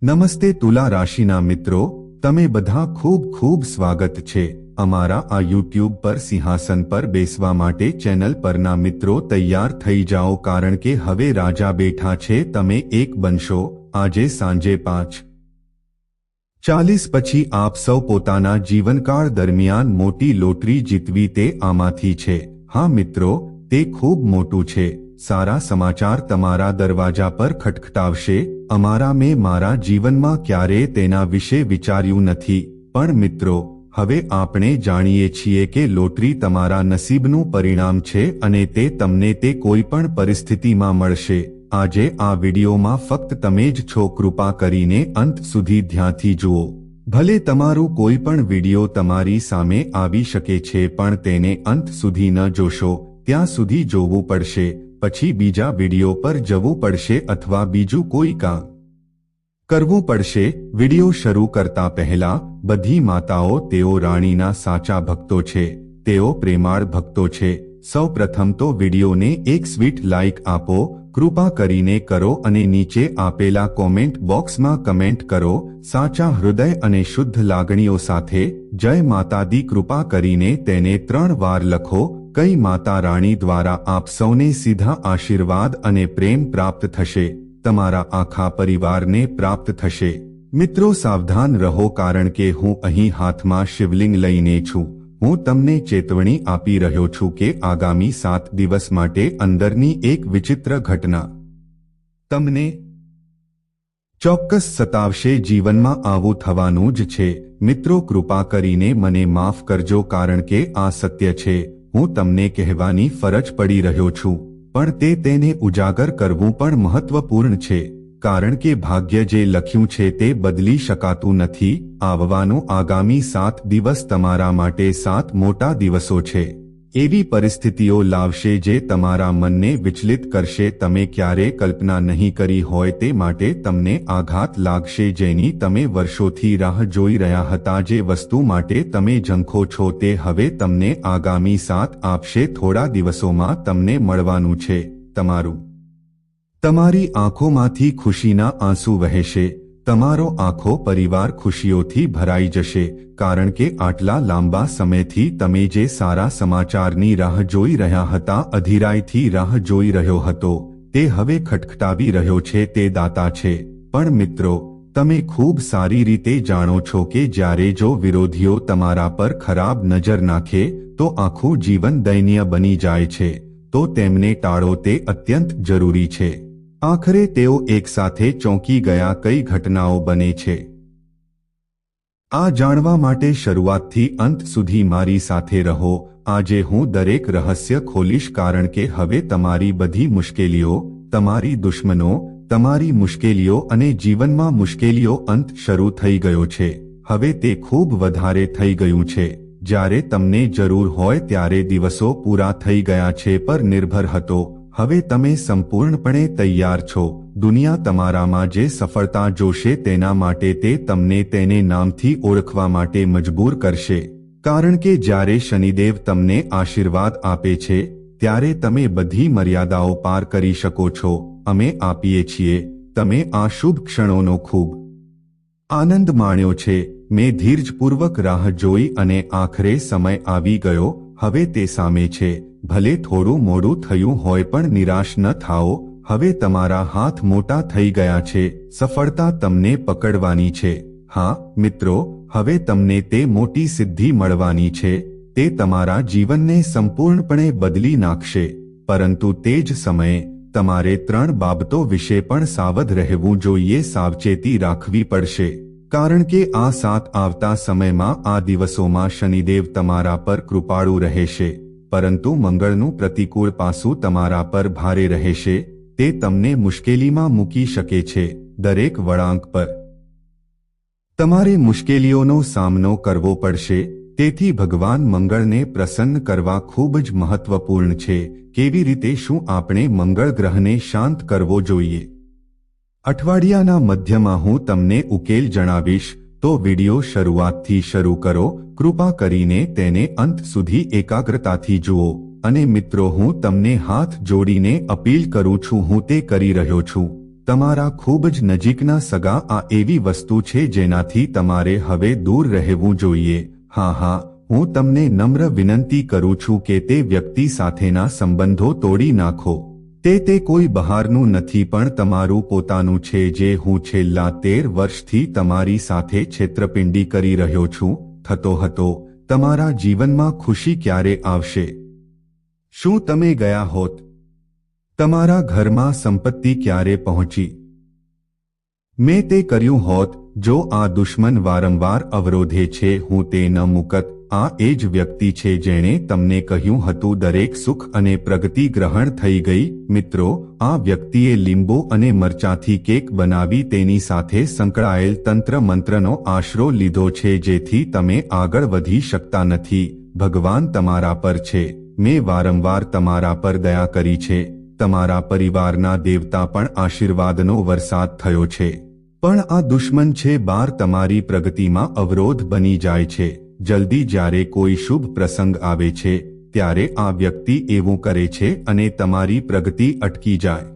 નમસ્તે તુલા રાશિના મિત્રો, તમે બધા ખૂબ ખૂબ સ્વાગત છે અમારા આ યુટ્યુબ પર સિંહાસન પર બેસવા માટે ચેનલ પરના મિત્રો તૈયાર થઈ જાઓ, કારણ કે હવે રાજા બેઠા છે, તમે એક બનશો। આજે સાંજે 5:40 પછી આપ સૌ પોતાના જીવનકાળ દરમિયાન મોટી લોટરી જીતવી તે આમાંથી છે। હા મિત્રો, તે ખૂબ મોટું છે। સારા સમાચાર તમારા દરવાજા પર ખટખટાવશે। મેં મારા જીવનમાં ક્યારેય તેના વિશે વિચાર્યું નથી, પણ મિત્રો હવે આપણે જાણીએ છીએ કે લોટરી તમારા નસીબનું પરિણામ છે અને તે તમને તે કોઈ પણ પરિસ્થિતિમાં મળશે। આજે આ વિડીયોમાં ફક્ત તમે જ છો, કૃપા કરીને અંત સુધી ધ્યાનથી જુઓ। ભલે તમારું કોઈ પણ વિડીયો તમારી સામે આવી શકે છે, પણ તેને અંત સુધી ન જોશો ત્યાં સુધી જોવું પડશે, પછી બીજા વિડીયો પર જવું પડશે અથવા બીજું કોઈ કામ કરવું પડશે। વિડીયો શરૂ કરતા પહેલા બધી માતાઓ તેઓ રાણીના સાચા ભક્તો છે, તેઓ પ્રેમાળ ભક્તો છે। સૌ પ્રથમ તો વિડીયોને એક સ્વીટ લાઇક આપો, કૃપા કરીને કરો, અને નીચે આપેલા કોમેન્ટ બોક્સમાં કમેન્ટ કરો સાચા હૃદય અને શુદ્ધ લાગણીઓ સાથે જય માતા દી। કૃપા કરીને તેને 3 વાર લખો। કઈ માતા રાણી દ્વારા આપ સૌને સીધા આશીર્વાદ અને પ્રેમ પ્રાપ્ત થશે, તમારા આખા પરિવારને પ્રાપ્ત થશે। મિત્રો સાવધાન રહો, કારણ કે હું અહીં હાથમાં શિવલિંગ લઈને છું। હું તમને ચેતવણી આપી રહ્યો છું કે આગામી 7 દિવસ માટે અંદરની એક વિચિત્ર ઘટના તમને ચોક્કસ સતાવશે। જીવનમાં આવું થવાનું જ છે। મિત્રો કૃપા કરીને મને માફ કરજો, કારણ કે આ સત્ય છે। હું તમને કહેવાની ફરજ પડી રહ્યો છું, પણ તેને ઉજાગર કરવું પણ મહત્વપૂર્ણ છે, કારણ કે ભાગ્ય જે લખ્યું છે તે બદલી શકાતું નથી। આવવાનો આગામી 7 દિવસ તમારા માટે 7 મોટા દિવસો છે। એવી પરિસ્થિતિઓ લાવશે જે તમારા મનને વિચલિત કરશે, તમે ક્યારેય કલ્પના નહીં કરી હોય તે માટે તમને આઘાત લાગશે, જેની તમે વર્ષોથી રાહ જોઈ રહ્યા હતા। જે વસ્તુ માટે તમે ઝંખો છો તે હવે તમને આગામી 7 આપશે। થોડા દિવસોમાં તમને મળવાનું છે તમારી આંખોમાંથી ખુશીના આંસુ વહેશે। તમારો આખો પરિવાર ખુશીઓથી ભરાઈ જશે, કારણ કે આટલા લાંબા સમયથી તમે જે સારા સમાચારની રાહ જોઈ રહ્યા હતા, અધીરાઈથી રાહ જોઈ રહ્યો હતો, તે હવે ખટખટાવી રહ્યો છે। તે દાતા છે। પણ મિત્રો, તમે ખૂબ સારી રીતે જાણો છો કે જ્યારે જો વિરોધીઓ તમારા પર ખરાબ નજર નાખે તો આખું જીવન દયનીય બની જાય છે, તો તેમને ટાળો, તે અત્યંત જરૂરી છે। આખરે તેઓ એકસાથે ચોંકી ગયા। કઈ ઘટનાઓ બને છે આ જાણવા માટે શરૂઆતથી અંત સુધી મારી સાથે રહો। આજે હું દરેક રહસ્ય ખોલીશ, કારણ કે હવે તમારી બધી મુશ્કેલીઓ, તમારી દુશ્મનો, તમારી મુશ્કેલીઓ અને જીવનમાં મુશ્કેલીઓ અંત શરૂ થઈ ગયો છે। હવે તે ખૂબ વધારે થઈ ગયું છે। જ્યારે તમને જરૂર હોય ત્યારે દિવસો પૂરા થઈ ગયા છે પર નિર્ભર હતો, હવે તમે સંપૂર્ણપણે તૈયાર છો। દુનિયા તમારામાં જે સફળતા જોશે તેના માટે તે તમને તેને નામથી ઓળખવા માટે મજબૂર કરશે, કારણ કે જ્યારે શનિદેવ તમને આશીર્વાદ આપે છે ત્યારે તમે બધી મર્યાદાઓ પાર કરી શકો છો। અમે આપીએ છીએ। તમે આ શુભ ક્ષણોનો ખૂબ આનંદ માણ્યો છે। મેં ધીરજપૂર્વક રાહ જોઈ અને આખરે સમય આવી ગયો। હવે તે સામે છે। ભલે થોડું મોડું થયું હોય પણ નિરાશ ન થાઓ, હવે તમારા હાથ મોટા થઈ ગયા છે। સફળતા તમને પકડવાની છે। હા મિત્રો, હવે તમને તે મોટી સિદ્ધિ મળવાની છે। તે તમારા જીવનને સંપૂર્ણપણે બદલી નાખશે। પરંતુ તે જ સમયે તમારે 3 બાબતો વિશે પણ સાવધ રહેવું જોઈએ, સાવચેતી રાખવી પડશે, કારણ કે આ 7 આવતા સમયમાં, આ દિવસોમાં શનિદેવ તમારા પર કૃપાળુ રહેશે, પરંતુ મંગળનું પ્રતિકૂળ પાસું તમારા પર ભારે રહેશે। તે તમને મુશ્કેલીમાં મૂકી શકે છે। દરેક વળાંક પર તમારે મુશ્કેલીઓનો સામનો કરવો પડશે। તેથી ભગવાન મંગળને પ્રસન્ન કરવા ખૂબ જ મહત્વપૂર્ણ છે। કેવી રીતે? શું આપણે મંગળ ગ્રહને શાંત કરવો જોઈએ? અઠવાડિયાના મધ્યમાં હું તમને ઉકેલ જણાવીશ, તો વિડિયો શરૂઆતથી શરૂ કરો। કૃપા કરીને તેને અંત સુધી એકાગ્રતાથી જુઓ। અને મિત્રો, હું તમને હાથ જોડીને અપીલ કરું છું, હું તે કરી રહ્યો છું, તમારા ખૂબ જ નજીકના સગા આ એવી વસ્તુ છે જેનાથી તમારે હવે દૂર રહેવું જોઈએ. હા, હું તમને નમ્ર વિનંતી કરું છું કે તે વ્યક્તિ સાથેના સંબંધો તોડી નાખો. તે કોઈ બહારનું નથી પણ તમારું પોતાનું છે જે હું છેલ્લા 13 વર્ષથી તમારી સાથે છેતરપિંડી કરી રહ્યો છું. થતો હતો. તમારા જીવનમાં ખુશી ક્યારે આવશે? શું તમે ગયા હોત? તમારા ઘરમાં સંપત્તિ ક્યારે પહોંચી? મેં તે કર્યું હોત. જો આ દુશ્મન વારંવાર અવરોધે છે હું તે ન મૂકત. આ એ જ વ્યક્તિ છે જેણે તમને કહ્યું હતું દરેક સુખ અને પ્રગતિ ગ્રહણ થઈ ગઈ. મિત્રો, આ વ્યક્તિએ લીંબુ અને મરચાથી કેક બનાવી તેની સાથે સંકળાયેલ તંત્ર મંત્રનો આશરો લીધો છે જેથી તમે આગળ વધી શકતા નથી. ભગવાન તમારા પર છે. મેં વારંવાર તમારા પર દયા કરી છે. તમારા પરિવારના દેવતા પણ આશીર્વાદનો વરસાદ થયો છે. પણ આ દુશ્મન છે બાર તમારી પ્રગતિમાં અવરોધ બની જાય છે. જલ્દી જ્યારે કોઈ શુભ પ્રસંગ આવે છે ત્યારે આ વ્યક્તિ એવું કરે છે અને તમારી પ્રગતિ અટકી જાય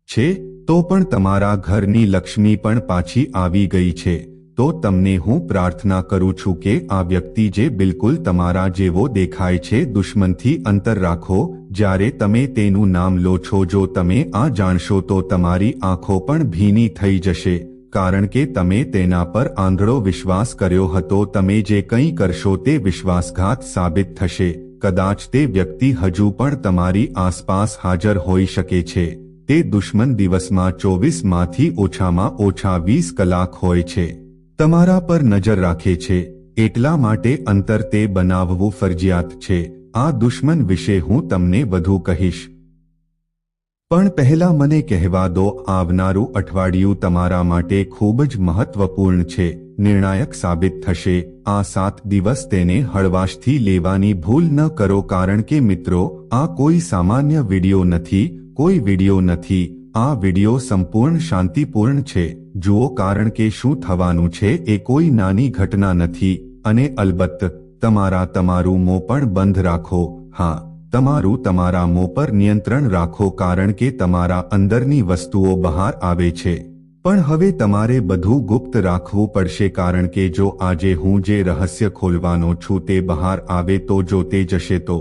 છે. તો પણ તમારા ઘરની લક્ષ્મી પણ પાછી આવી ગઈ છે. તો તમને હું પ્રાર્થના કરું છું કે આ વ્યક્તિ જે બિલકુલ તમારા જેવો દેખાય છે દુશ્મનથી અંતર રાખો. જ્યારે તમે તેનું નામ લો છો જો તમે આ જાણશો તો તમારી આંખો પણ ભીની થઈ જશે કારણ કે તમે તેના પર આંધળો વિશ્વાસ કર્યો હતો. તમે જે કંઈ કરશો તે વિશ્વાસઘાત સાબિત થશે. કદાચ તે વ્યક્તિ હજુ પણ તમારી આસપાસ હાજર હોઈ શકે છે. તે દુશ્મન દિવસમાં 24માંથી ઓછામાં ઓછા 20 કલાક હોય છે. તમારા પર નજર રાખે છે. એટલા માટે અંતર તે બનાવવું ફરજિયાત છે. આ દુશ્મન વિશે હું તમને વધુ કહીશ. પણ પહેલા મને કહેવા દો, આવનારું અઠવાડિયું તમારા માટે ખૂબ જ મહત્વપૂર્ણ છે. નિર્ણાયક સાબિત થશે. આ 7 દિવસ તેને હળવાશથી લેવાની ભૂલ ન કરો કારણ કે મિત્રો, આ કોઈ સામાન્ય વિડિયો નથી. કોઈ વિડિયો નથી. આ વિડિયો સંપૂર્ણ શાંતિપૂર્ણ છે. જુઓ, કારણ કે શું થવાનું છે એ કોઈ નાની ઘટના નથી. અને અલબત્ત તમારું મોં પણ બંધ રાખો. હા, તમારા મોં પર નિયંત્રણ રાખો કારણ કે તમારા અંદરની વસ્તુઓ બહાર આવે છે. પણ હવે તમારે બધું ગુપ્ત રાખવું પડશે કારણ કે જો આજે હું જે રહસ્ય ખોલવાનો છું તે બહાર આવે તો જો તે જશે તો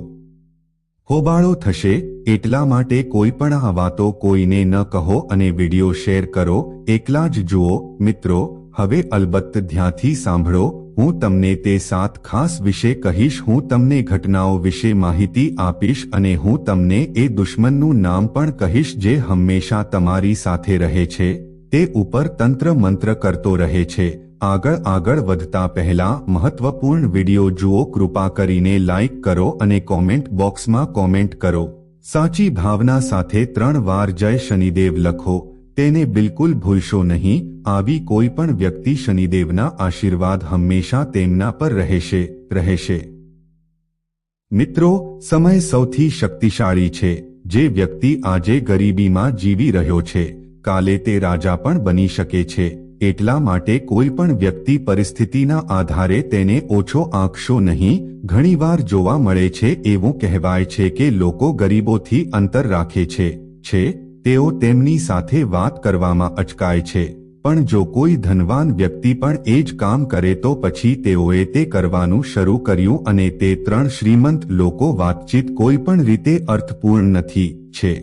હોબાળો થશે. એટલા માટે કોઈ પણ આ વાતો કોઈને ન કહો અને વિડિયો શેર કરો. એકલા જ જુઓ. મિત્રો, હવે અલબત્ત ધ્યાનથી સાંભળો. હું તમને તે 7 ખાસ વિશે કહીશ. હું તમને ઘટનાઓ વિશે માહિતી આપીશ અને હું તમને એ દુશ્મનનું નામ પણ કહીશ જે હંમેશા તમારી સાથે રહે છે. તે ઉપર તંત્ર મંત્ર કરતો રહે છે. આગળ વધતા પહેલા મહત્વપૂર્ણ વિડિયો જુઓ. કૃપા કરીને લાઇક કરો અને કોમેન્ટ બોક્સમાં કોમેન્ટ કરો. સાચી ભાવના સાથે 3 વાર જય શનિદેવ લખો. તેને બિલકુલ ભૂલશો નહીં. આવી કોઈ પણ વ્યક્તિ શનિદેવના આશીર્વાદ હંમેશા તેમના પર રહેશે. મિત્રો, સમય સૌથી શક્તિશાળી છે. જે વ્યક્તિ આજે ગરીબીમાં જીવી રહ્યો છે કાલે તે રાજા પણ બની શકે છે. એટલા માટે કોઈ પણ વ્યક્તિ પરિસ્થિતિના આધારે તેને ઓછો આંકશો નહીં. ઘણીવાર જોવા મળે છે એવું કહેવાય છે કે લોકો ગરીબોથી અંતર રાખે છે. તેઓ તેમની સાથે વાત કરવામાં અચકાય છે. પણ જો કોઈ ધનવાન વ્યક્તિ પણ એ જ કામ કરે તો પછી તેઓએ તે કરવાનું શરૂ કર્યું અને તે 3 શ્રીમંત લોકો વાતચીત કોઈ પણ રીતે અર્થપૂર્ણ નથી છે.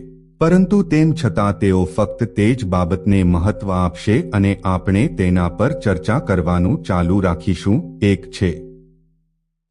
પરંતુ તેમ છતાં તેઓ ફક્ત તે જ બાબતને મહત્વ આપશે અને આપણે તેના પર ચર્ચા કરવાનું ચાલુ રાખીશું. એક છે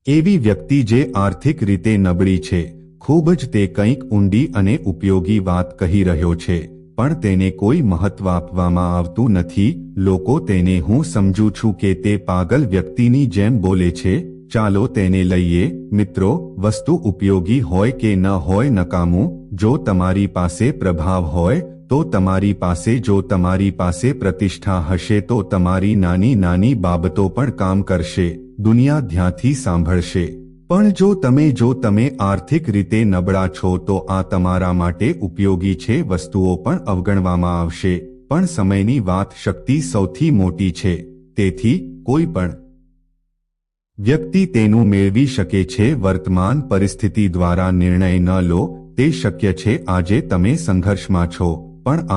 એવી વ્યક્તિ જે આર્થિક રીતે નબળી છે. ખૂબ જ તે કંઈક ઊંડી અને ઉપયોગી વાત કહી રહ્યો છે પણ તેને કોઈ મહત્વ આપવામાં આવતું નથી. લોકો તેને હું સમજું છું કે તે પાગલ વ્યક્તિની જેમ બોલે છે. ચાલો તેને લઈએ. મિત્રો, વસ્તુ ઉપયોગી હોય કે ન હોય નકામું. જો તમારી પાસે પ્રભાવ હોય તો તમારી પાસે જો તમારી પાસે પ્રતિષ્ઠા હશે તો તમારી નાની નાની બાબતો પણ કામ કરશે. દુનિયા ધ્યાનથી સાંભળશે. પણ જો તમે આર્થિક રીતે નબળા છો તો આ તમારા માટે ઉપયોગી છે. વસ્તુઓ પણ અવગણવામાં આવશે પણ સમયની વાત શક્તિ સૌથી મોટી છે. તેથી કોઈ પણ વ્યક્તિ તેનું મેળવી શકે છે. વર્તમાન પરિસ્થિતિ દ્વારા નિર્ણય ન લો. તે શક્ય છે આજે તમે સંઘર્ષમાં છો પણ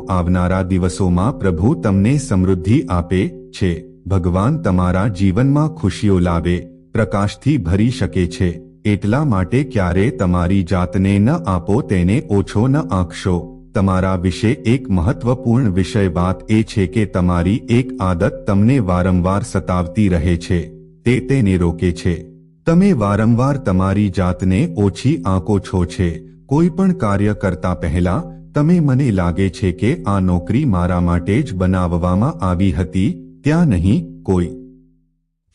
આવનારા દિવસોમાં પ્રભુ તમને સમૃદ્ધિ આપે છે. ભગવાન તમારા જીવનમાં ખુશીઓ લાવે, પ્રકાશથી ભરી શકે છે. એટલા માટે ક્યારે તમારી જાતને ન આપો, તેને ઓછો ન આંકશો. તમારા વિશે એક મહત્વપૂર્ણ વિષય વાત એ છે કે તમારી એક આદત તમને વારંવાર સતાવતી રહે છે. તેને રોકે છે. તમે વારંવાર તમારી જાતને ઓછી આંકો છો છે. કોઈ પણ કાર્ય કરતા પહેલા તમે મને લાગે છે કે આ નોકરી મારા માટે જ બનાવવામાં આવી હતી, ત્યાં નહીં. કોઈ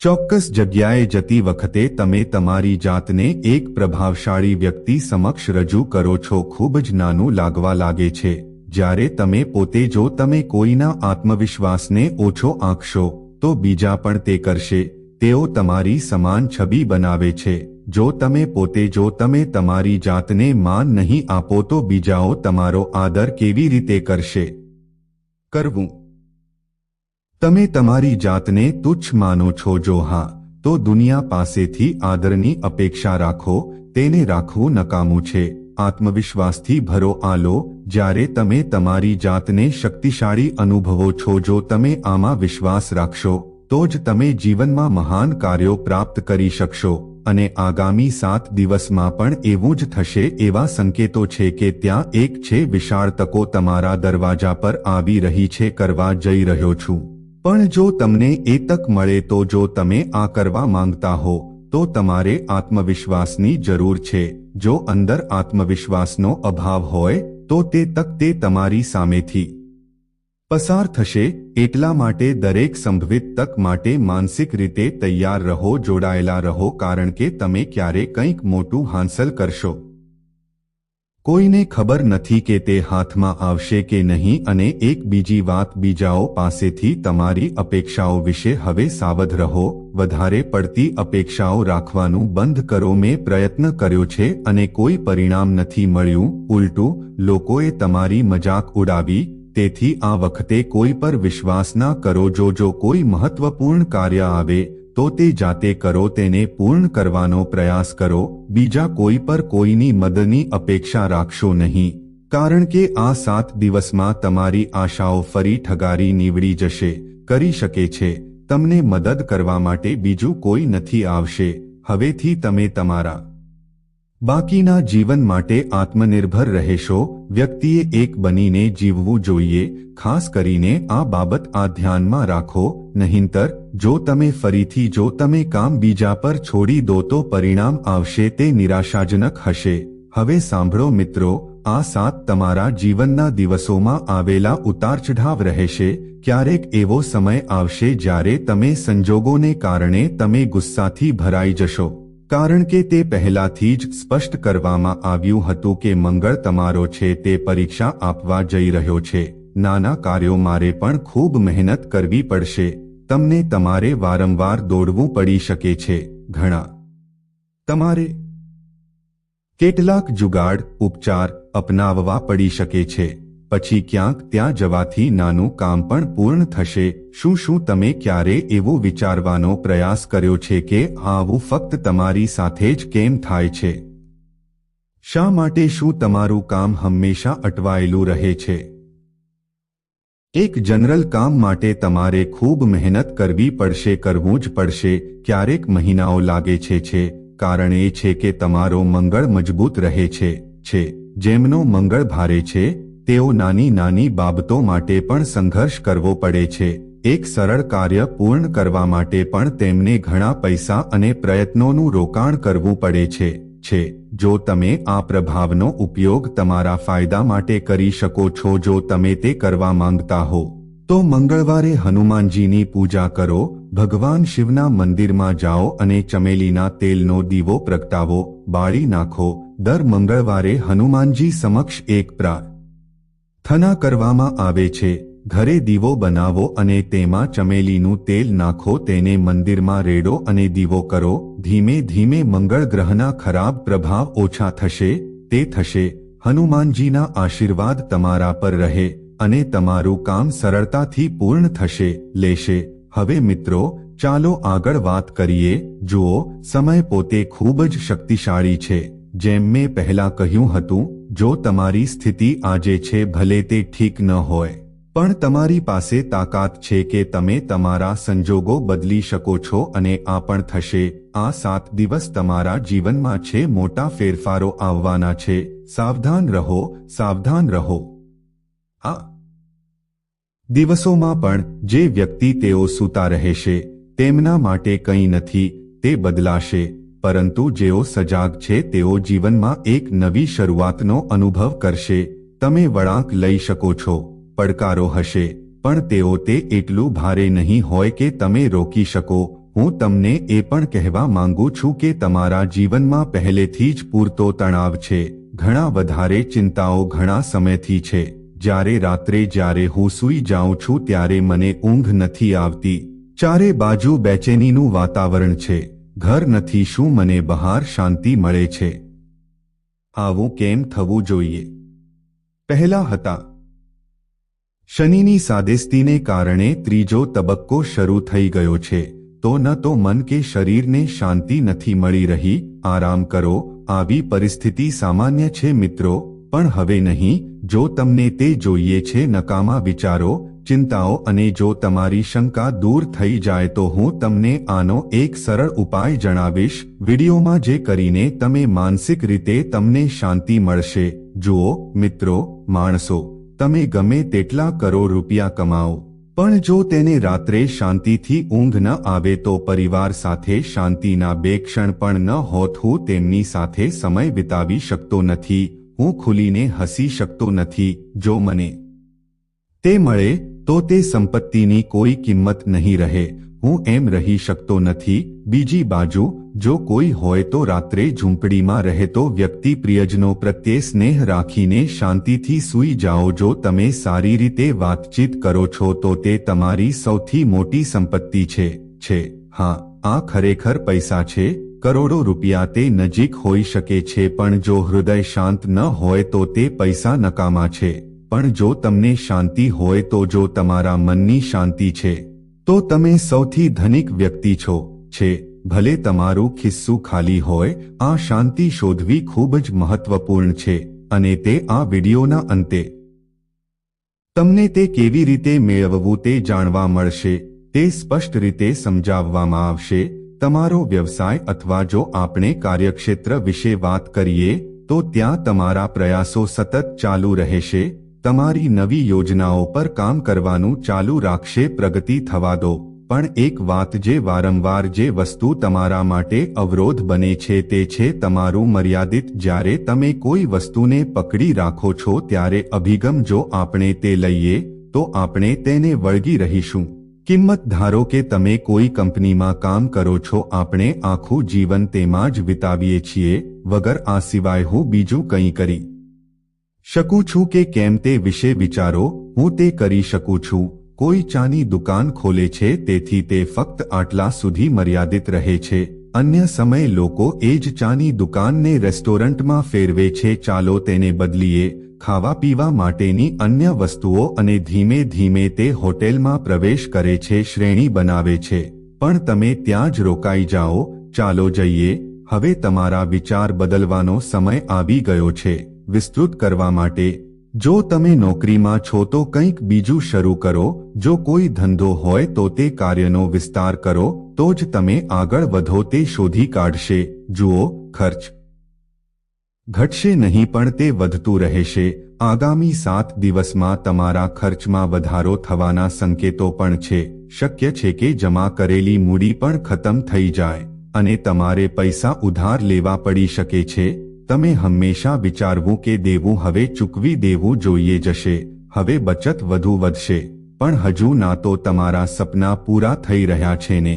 ચોક્કસ જગ્યાએ જતી વખતે તમે તમારી જાતને એક પ્રભાવશાળી વ્યક્તિ સમક્ષ રજૂ કરો છો. ખૂબ જ નાનું લાગવા લાગે છે. જ્યારે તમે પોતે જો તમે કોઈના આત્મવિશ્વાસને ઓછો આંકશો તો બીજા પણ તે કરશે. તેઓ તમારી સમાન છબી બનાવે છે. જો તમે તમારી જાતને માન નહીં આપો તો બીજાઓ તમારો આદર કેવી રીતે કરશે? કરવું. તમે તમારી જાતને તુચ્છ માનો છો? જો હા, તો દુનિયા પાસેથી આદરની અપેક્ષા રાખો. તેને રાખવું નકામું છે. આત્મવિશ્વાસથી ભરો. આલો, જ્યારે તમે તમારી જાતને શક્તિશાળી અનુભવો છો, જો તમે આમાં વિશ્વાસ રાખશો તો જ તમે જીવનમાં મહાન કાર્યો પ્રાપ્ત કરી શકશો. અને આગામી 7 દિવસમાં પણ એવું જ થશે. એવા સંકેતો છે કે ત્યાં એક છે વિશાળ તકો તમારા દરવાજા પર આવી રહી છે. કરવા જઈ રહ્યો છું. પણ જો તમને એ તક મળે તો જો તમે આ કરવા માંગતા હો તો તમારે આત્મવિશ્વાસની જરૂર છે. જો અંદર આત્મવિશ્વાસનો અભાવ હોય તો તે તક તમારી સામેથી પસાર થશે. એટલા માટે દરેક સંભવિત તક માટે માનસિક રીતે તૈયાર રહો, જોડાયેલા રહો, કારણ કે તમે ક્યારે કંઈક મોટું હાંસલ કરશો. કોઈને ખબર નથી કે તે હાથમાં આવશે કે નહીં. અને એક બીજી વાત, બીજાઓ પાસેથી તમારી અપેક્ષાઓ વિશે હવે સાવધ રહો. વધારે પડતી અપેક્ષાઓ રાખવાનું બંધ કરો. મેં પ્રયત્ન કર્યો છે અને કોઈ પરિણામ નથી મળ્યું. ઉલટું, લોકોએ તમારી મજાક ઉડાવી. તેથી આ વખતે કોઈ પર વિશ્વાસ ના કરો. જો કોઈ મહત્વપૂર્ણ કાર્ય આવે તો તે જાતે કરો. તેને પૂર્ણ કરવાનો પ્રયાસ કરો. બીજા કોઈ પર કોઈની મદદની અપેક્ષા રાખશો નહીં, કારણ કે આ 7 દિવસમાં તમારી આશાઓ ફરી ઠગારી નીવડી જશે. કરી શકે છે તમને મદદ કરવા માટે બીજું કોઈ નથી આવશે. હવેથી તમે તમારા બાકીના જીવન માટે આત્મનિર્ભર રહેશો. વ્યક્તિએ એક બનીને જીવવું જોઈએ. ખાસ કરીને આ બાબત આ ધ્યાનમાં રાખો. નહીંતર જો તમે કામ બીજા પર છોડી દો તો પરિણામ આવશે તે નિરાશાજનક હશે. હવે સાંભળો મિત્રો, આ 7 તમારા જીવનના દિવસોમાં આવેલા ઉતારચઢાવ રહેશે. ક્યારેક એવો સમય આવશે જ્યારે તમે સંજોગોને કારણે તમે ગુસ્સાથી ભરાઈ જશો, કારણ કે તે પહેલાથી જ સ્પષ્ટ કરવામાં આવ્યું હતું કે મંગળ તમારો છે તે પરીક્ષા આપવા જઈ રહ્યો છે. નાના કાર્યો મારે પણ ખૂબ મહેનત કરવી પડશે. તમને તમારે વારંવાર દોડવું પડી શકે છે. ઘણા તમારે કેટલાક જુગાડ ઉપચાર અપનાવવા પડી શકે છે. પછી ક્યાંક ત્યાં જવાથી નાનું કામ પણ પૂર્ણ થશે. શું તમે ક્યારે એવું વિચારવાનો પ્રયાસ કર્યો છે કે આવું ફક્ત તમારી સાથે જ કેમ થાય છે? શા માટે? શું તમારું કામ હંમેશા અટવાયેલું રહે છે? એક જનરલ કામ માટે તમારે ખૂબ મહેનત કરવી પડશે, કરવું જ પડશે. ક્યારેક મહિનાઓ લાગે છે. કારણ એ છે કે તમારો મંગળ મજબૂત રહે છે. જેમનો મંગળ ભારે છે તેઓ નાની નાની બાબતો માટે પણ સંઘર્ષ કરવો પડે છે. એક સરળ કાર્ય પૂર્ણ કરવા માટે પણ તેમને ઘણા પૈસા અને પ્રયત્નોનું રોકાણ કરવું પડે છે. જો તમે આ પ્રભાવનો ઉપયોગ તમારા ફાયદા માટે કરી શકો છો, જો તમે તે કરવા માંગતા હો તો મંગળવારે હનુમાનજીની પૂજા કરો. ભગવાન શિવના મંદિરમાં જાઓ અને ચમેલીના તેલનો દીવો પ્રગટાવો, બાળી નાખો. દર મંગળવારે હનુમાનજી સમક્ષ એક પ્રાર્થના કરવામાં આવે છે. ઘરે દીવો બનાવો અને તેમાં ચમેલીનું તેલ નાખો. તેને મંદિરમાં રેડો અને દીવો કરો. ધીમે ધીમે મંગળ ગ્રહના ખરાબ પ્રભાવ ઓછા થશે. તે થશે. હનુમાનજીના આશીર્વાદ તમારા પર રહે અને તમારું કામ સરળતાથી પૂર્ણ લેશે. હવે મિત્રો, ચાલો આગળ વાત કરીએ. જુઓ, સમય પોતે ખૂબ જ શક્તિશાળી છે. જેમ મેં પહેલા કહ્યું હતું, જો તમારી સ્થિતિ આજે છે ભલે તે ઠીક ન હોય, પણ તમારી પાસે તાકાત છે કે તમે તમારા સંજોગો બદલી શકો છો અને આ પણ થશે. આ 7 દિવસ તમારા જીવનમાં છે મોટા ફેરફારો આવવાના છે. સાવધાન રહો, સાવધાન રહો. આ દિવસોમાં પણ જે વ્યક્તિ તેઓ સૂતા રહેશે તેમના માટે કંઈ નથી, તે બદલાશે. પરંતુ જેઓ સજાગ છે તેઓ જીવનમાં એક નવી શરૂઆતનો અનુભવ કરશે. તમે વળાંક લઈ શકો છો, પડકારો હશે, પણ તેઓ તે એટલું ભારે નહીં હોય કે તમે રોકી શકો. હું તમને એ પણ કહેવા માંગુ છું કે તમારા જીવનમાં પહેલેથી જ પૂરતો તણાવ છે, ઘણા વધારે ચિંતાઓ ઘણા સમયથી છે. જ્યારે હું સૂઈ જાઉં છું ત્યારે મને ઊંઘ નથી આવતી. ચારે બાજુ બેચેનીનું વાતાવરણ છે. ઘર નથી, શું મને બહાર શાંતિ મળે છે? આવું કેમ થવું જોઈએ? પહેલા હતા. શનિની સાદેસ્તીને કારણે ત્રીજો તબક્કો શરૂ થઈ ગયો છે. તો ન તો મન કે શરીરને શાંતિ નથી મળી રહી. આરામ કરો. આવી પરિસ્થિતિ સામાન્ય છે મિત્રો, પણ હવે નહીં. જો તમને તે જોઈએ છે નકામા વિચારો, ચિંતાઓ અને જો તમારી શંકા દૂર થઈ જાય તો હું તમને આનો એક સરળ ઉપાય જણાવીશ વિડીયોમાં, જે કરીને તમે માનસિક રીતે તમને શાંતિ મળશે. જુઓ મિત્રો, માણસો, તમે ગમે તેટલા કરોડ રૂપિયા કમાઓ, પણ જો તેને રાત્રે શાંતિથી ઊંઘ ન આવે તો પરિવાર સાથે શાંતિના 2 ક્ષણ પણ ન હોત. હું તેમની સાથે સમય વિતાવી શકતો નથી, હું ખુલીને હસી શકતો નથી. જો મને તે મળે તો તે સંપત્તિની કોઈ કિંમત નહીં રહે. હું એમ રહી શકતો નથી. બીજી બાજુ, જો કોઈ હોય તો રાત્રે ઝૂંપડીમાં રહેતો વ્યક્તિ પ્રિયજનો પ્રત્યે સ્નેહ રાખીને શાંતિથી સૂઈ જાઓ. જો તમે સારી રીતે વાતચીત કરો છો તો તે તમારી સૌથી મોટી સંપત્તિ છે. હા, આ ખરેખર પૈસા છે. કરોડો રૂપિયા તે નજીક હોઈ શકે છે, પણ જો હૃદય શાંત ન હોય તો તે પૈસા નકામા છે. પણ જો તમને શાંતિ હોય તો જો તમારા મનની શાંતિ છે તો તમે સૌથી ધનિક વ્યક્તિ છે. ભલે તમારું ખિસ્સું ખાલી હોય, આ શાંતિ શોધવી ખૂબ જ મહત્વપૂર્ણ છે અને તે આ વિડીયોના અંતે તમને તે કેવી રીતે મેળવવું તે જાણવા મળશે. તે સ્પષ્ટ રીતે સમજાવવામાં આવશે. તમારો વ્યવસાય અથવા જો આપણે કાર્યક્ષેત્ર વિશે વાત કરીએ તો ત્યાં તમારા પ્રયાસો સતત ચાલુ રહેશે. તમારી નવી યોજનાઓ પર કામ કરવાનું ચાલુ રાખશે. પ્રગતિ થવા દો. પણ એક વાત, જે વારંવાર જે વસ્તુ તમારા માટે અવરોધ બને છે તે છે તમારું મર્યાદિત. જ્યારે તમે કોઈ વસ્તુને પકડી રાખો છો ત્યારે અભિગમ, જો આપણે તે લઈએ તો આપણે તેને વળગી રહીશું. કિંમત, ધારો કે તમે કોઈ કંપનીમાં કામ કરો છો, આપણે આખું જીવન તેમાં જ વિતાવીએ છીએ વગર આ સિવાય હું બીજું કંઈ કરી શકું છું કે કેમ તે વિશે વિચારો. હું તે કરી શકું છું. કોઈ ચાની દુકાન ખોલે છે તેથી તે ફક્ત આટલા સુધી મર્યાદિત રહે છે. અન્ય સમયે લોકો એ જ ચાની દુકાનને રેસ્ટોરન્ટમાં ફેરવે છે. ચાલો તેને બદલીએ. ખાવા પીવા માટેની અન્ય વસ્તુઓ અને ધીમે ધીમે તે હોટેલમાં પ્રવેશ કરે છે, શ્રેણી બનાવે છે. પણ તમે ત્યાં જ રોકાઈ જાઓ. ચાલો જઈએ. હવે તમારા વિચાર બદલવાનો સમય આવી ગયો છે. વિસ્તૃત કરવા માટે. જો તમે નોકરીમાં છો તો કંઈક બીજું શરૂ કરો. જો કોઈ ધંધો હોય તો તે કાર્યનો વિસ્તાર કરો. તો જ તમે આગળ વધો. તે શોધી કાઢશે. જુઓ, ખર્ચ ઘટશે નહીં પણ તે વધતું રહેશે. આગામી 7 દિવસમાં તમારા ખર્ચમાં વધારો થવાના સંકેતો પણ છે. શક્ય છે કે જમા કરેલી મૂડી પણ ખતમ થઈ જાય અને તમારે પૈસા ઉધાર લેવા પડી શકે છે. તમે હંમેશા વિચારવું કે દેવું હવે ચૂકવી દેવું જોઈએ જશે. હવે બચત વધુ વધશે. પણ હજુ ના તો તમારા સપના પૂરા થઈ રહ્યા છે ને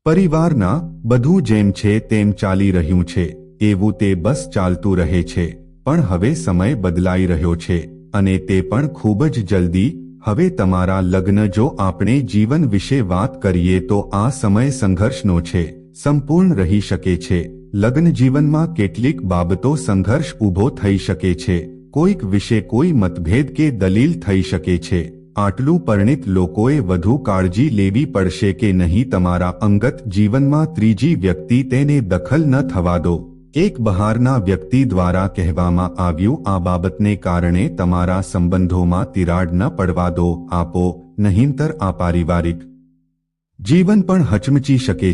પરિવારના બધું જેમ છે તેમ ચાલી રહ્યું છે એવું તે બસ ચાલતું રહે છે. પણ હવે સમય બદલાઈ રહ્યો છે અને તે પણ ખૂબ જ જલ્દી. હવે તમારા લગ્ન, જો આપણે જીવન વિશે વાત કરીએ તો આ સમય સંઘર્ષનો છે. સંપૂર્ણ રહી શકે છે. લગ્ન જીવનમાં કેટલીક બાબતો સંઘર્ષ ઊભો થઈ શકે છે. કોઈક વિશે કોઈ મતભેદ કે દલીલ થઈ શકે છે. આટલું પરિણિત લોકોએ વધુ કાળજી લેવી પડશે કે નહીં તમારા અંગત જીવનમાં ત્રીજી વ્યક્તિ, તેને દખલ ન થવા દો. એક બહારના વ્યક્તિ દ્વારા કહેવામાં આવ્યું, આ બાબતને કારણે તમારા સંબંધોમાં તિરાડ ન પડવા દો, આપો, નહીંતર આ પારિવારિક જીવન પણ હચમચી શકે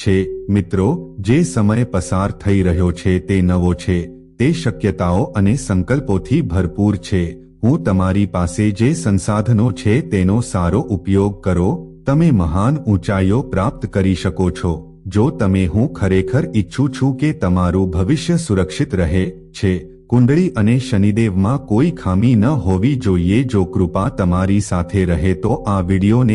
છે મિત્રો, જે સમય પસાર થઈ રહ્યો છે તે નવો છે, તે શક્યતાઓ અને સંકલ્પોથી ભરપૂર છે. હું તમારી પાસે જે સંસાધનો છે તેનો સારો ઉપયોગ કરો, તમે મહાન ઊંચાઈઓ પ્રાપ્ત કરી શકો છો. જો તમે હું ખરેખર ઈચ્છું છું કે તમારું ભવિષ્ય સુરક્ષિત રહે છે. કુંડળી અને શનિદેવમાં કોઈ ખામી ન હોવી જોઈએ. જો કૃપા તમારી સાથે રહે તો આ વિડીયોને